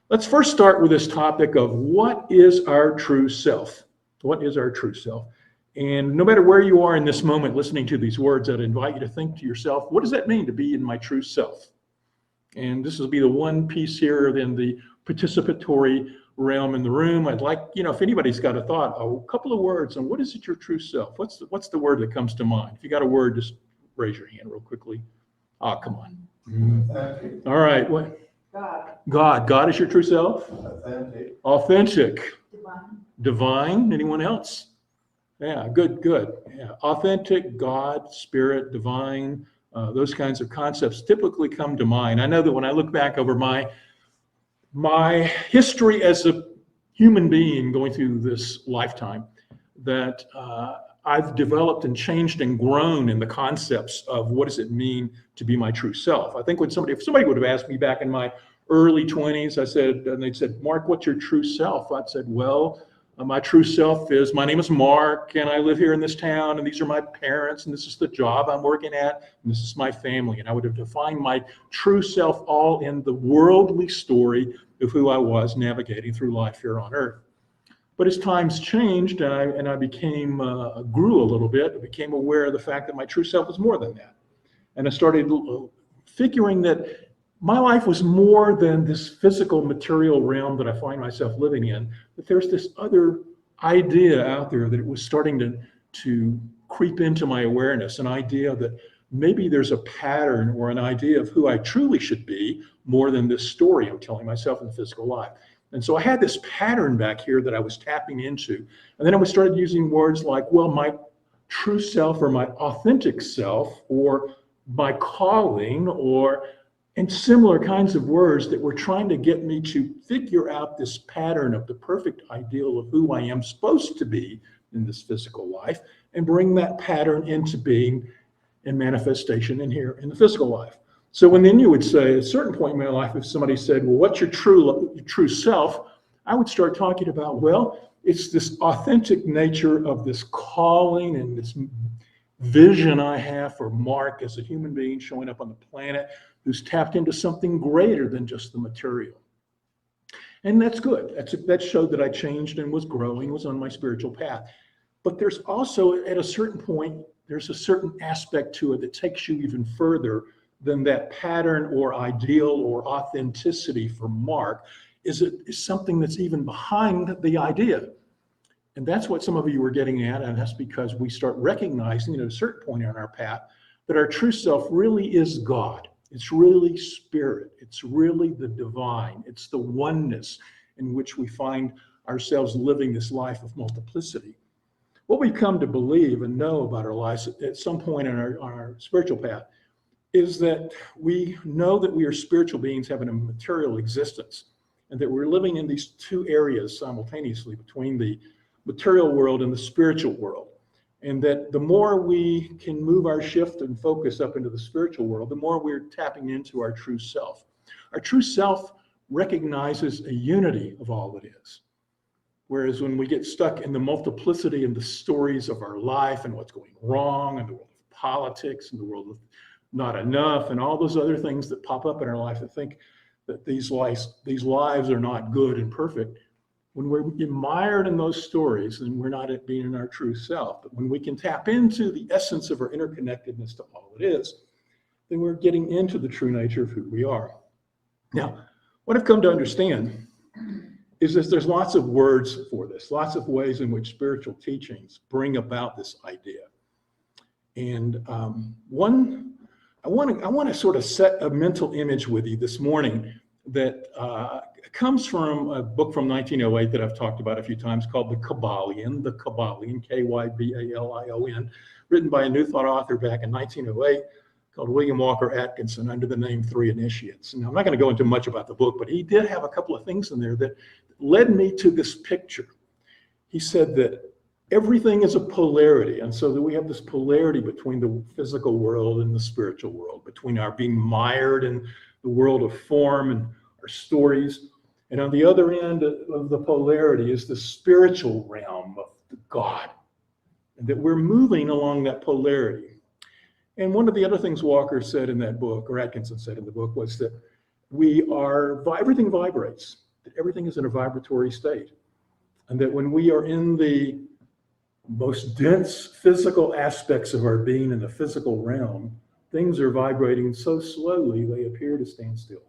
Let's first start with this topic of what is our true self? What is our true self? And no matter where you are in this moment listening to these words, I'd invite you to think to yourself, what does that mean to be in my true self? And this will be the one piece here in the participatory realm in the room. I'd like, if anybody's got a thought, a couple of words on what is it your true self? What's the word that comes to mind? If you got a word, just raise your hand real quickly. Oh, come on. Authentic. All right. What? God. God is your true self? Authentic. Authentic. Divine. Divine. Anyone else? Yeah, good. Yeah. Authentic, God, spirit, divine, those kinds of concepts typically come to mind. I know that when I look back over my history as a human being going through this lifetime, that I've developed and changed and grown in the concepts of what does it mean to be my true self. I think if somebody would have asked me back in my early 20s, and they'd said, Mark, what's your true self? I'd said, well, my true self is, my name is Mark, and I live here in this town, and these are my parents, and this is the job I'm working at, and this is my family. And I would have defined my true self all in the worldly story of who I was navigating through life here on earth. But as times changed, and I grew a little bit, I became aware of the fact that my true self was more than that. And I started figuring that my life was more than this physical material realm that I find myself living in, that there's this other idea out there that it was starting to creep into my awareness, an idea that maybe there's a pattern or an idea of who I truly should be more than this story I'm telling myself in the physical life. And so I had this pattern back here that I was tapping into. And then I started using words like, well, my true self or my authentic self or my calling and similar kinds of words that were trying to get me to figure out this pattern of the perfect ideal of who I am supposed to be in this physical life and bring that pattern into being and manifestation in here in the physical life. So then you would say at a certain point in my life, if somebody said, well, what's your true self? I would start talking about, well, it's this authentic nature of this calling and this vision I have for Mark as a human being showing up on the planet who's tapped into something greater than just the material. And that's good. That showed that I changed and was growing, was on my spiritual path. But there's also, at a certain point, there's a certain aspect to it that takes you even further than that pattern or ideal or authenticity for Mark is something that's even behind the idea. And that's what some of you were getting at, and that's because we start recognizing at a certain point on our path that our true self really is God. It's really spirit. It's really the divine. It's the oneness in which we find ourselves living this life of multiplicity. What we've come to believe and know about our lives at some point on our spiritual path is that we know that we are spiritual beings having a material existence, and that we're living in these two areas simultaneously between the material world and the spiritual world. And that the more we can move our shift and focus up into the spiritual world, the more we're tapping into our true self. Our true self recognizes a unity of all that is. Whereas when we get stuck in the multiplicity and the stories of our life and what's going wrong in the world of politics and the world of not enough and all those other things that pop up in our life, I think that these lives are not good and perfect. When we're mired in those stories, then we're not being in our true self. But when we can tap into the essence of our interconnectedness to all it is, then we're getting into the true nature of who we are. Now, what I've come to understand is that there's lots of words for this, lots of ways in which spiritual teachings bring about this idea. And I want to sort of set a mental image with you this morning that comes from a book from 1908 that I've talked about a few times called The Kybalion, Kybalion, written by a New Thought author back in 1908 called William Walker Atkinson under the name Three Initiates. And I'm not going to go into much about the book, but he did have a couple of things in there that led me to this picture. He said that everything is a polarity, and so that we have this polarity between the physical world and the spiritual world, between our being mired in the world of form and our stories. And on the other end of the polarity is the spiritual realm of the God, and that we're moving along that polarity. And one of the other things Walker said in that book, or Atkinson said in the book, was that everything vibrates, everything is in a vibratory state. And that when we are in the most dense physical aspects of our being in the physical realm, things are vibrating so slowly they appear to stand still.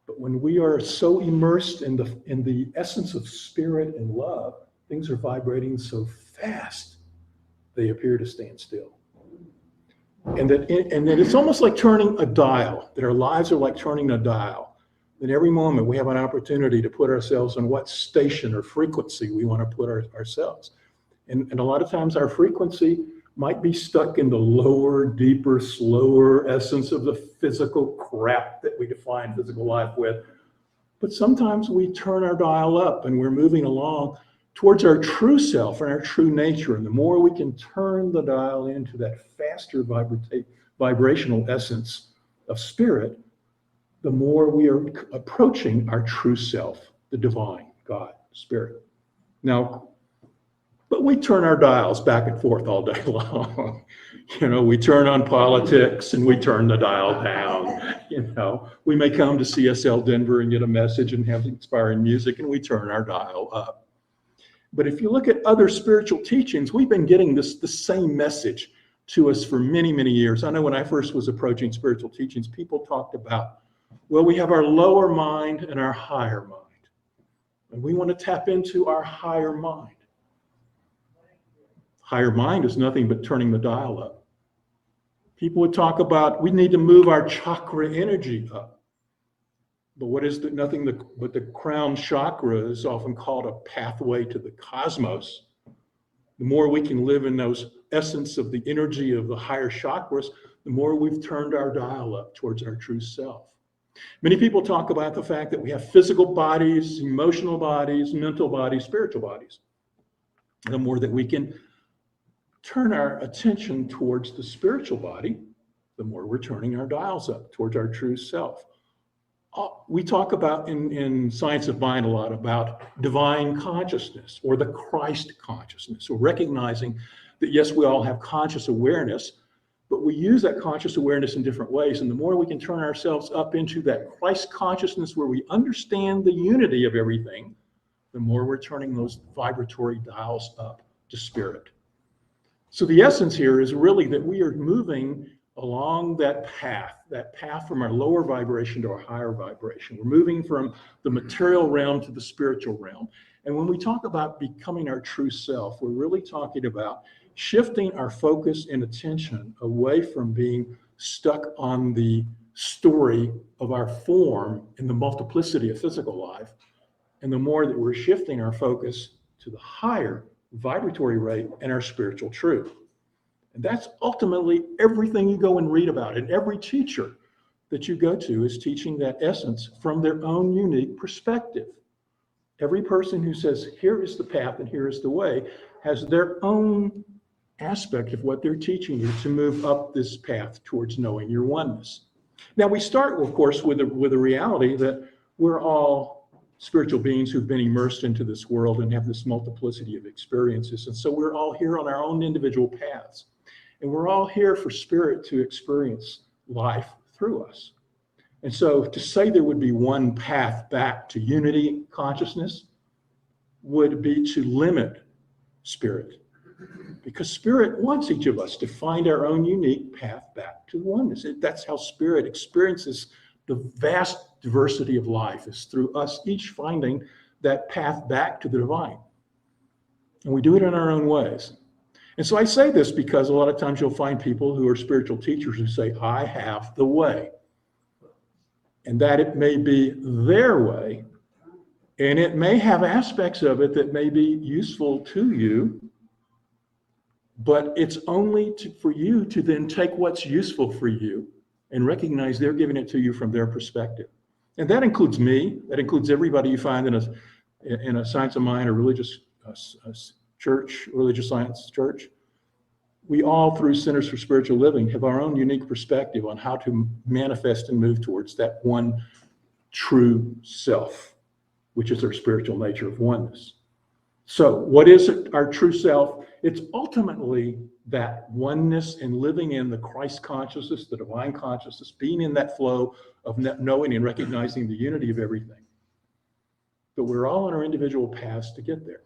But when we are so immersed in the essence of spirit and love, things are vibrating so fast they appear to stand still. And that it's almost like turning a dial, that our lives are like turning a dial. That every moment we have an opportunity to put ourselves on what station or frequency we want to put ourselves. And a lot of times our frequency might be stuck in the lower, deeper, slower essence of the physical crap that we define physical life with. But sometimes we turn our dial up and we're moving along towards our true self and our true nature. And the more we can turn the dial into that faster vibrational essence of spirit, the more we are approaching our true self, the divine, God, spirit. Now, but we turn our dials back and forth all day long. We turn on politics and we turn the dial down. We may come to CSL Denver and get a message and have inspiring music, and we turn our dial up. But if you look at other spiritual teachings, we've been getting the same message to us for many, many years. I know when I first was approaching spiritual teachings, people talked about, well, we have our lower mind and our higher mind. And we want to tap into our higher mind. Higher mind is nothing but turning the dial up. People would talk about, we need to move our chakra energy up. But what is nothing but the crown chakra is often called a pathway to the cosmos. The more we can live in those essence of the energy of the higher chakras, the more we've turned our dial up towards our true self. Many people talk about the fact that we have physical bodies, emotional bodies, mental bodies, spiritual bodies. The more that we can turn our attention towards the spiritual body, the more we're turning our dials up towards our true self. We talk about in Science of Mind a lot about divine consciousness or the Christ consciousness, or recognizing that yes, we all have conscious awareness, but we use that conscious awareness in different ways. And the more we can turn ourselves up into that Christ consciousness where we understand the unity of everything, the more we're turning those vibratory dials up to spirit. So the essence here is really that we are moving along that path from our lower vibration to our higher vibration. We're moving from the material realm to the spiritual realm. And when we talk about becoming our true self, we're really talking about shifting our focus and attention away from being stuck on the story of our form in the multiplicity of physical life. And the more that we're shifting our focus to the higher vibratory rate and our spiritual truth. And that's ultimately everything you go and read about. And every teacher that you go to is teaching that essence from their own unique perspective. Every person who says, here is the path and here is the way, has their own aspect of what they're teaching you to move up this path towards knowing your oneness. Now, we start, of course, with a reality that we're all spiritual beings who've been immersed into this world and have this multiplicity of experiences. And so we're all here on our own individual paths. And we're all here for spirit to experience life through us. And so to say there would be one path back to unity consciousness would be to limit spirit. Because spirit wants each of us to find our own unique path back to oneness. That's how spirit experiences the vast diversity of life, is through us each finding that path back to the divine. And we do it in our own ways. And so I say this because a lot of times you'll find people who are spiritual teachers who say, I have the way. And that it may be their way, and it may have aspects of it that may be useful to you, but it's only for you to then take what's useful for you and recognize they're giving it to you from their perspective. And that includes me, that includes everybody you find in a Science of Mind or religious church, religious science church. We all, through Centers for Spiritual Living, have our own unique perspective on how to manifest and move towards that one true self, which is our spiritual nature of oneness. So what is it, our true self? It's ultimately that oneness and living in the Christ consciousness, the divine consciousness, being in that flow of knowing and recognizing the unity of everything. but we're all on our individual paths to get there.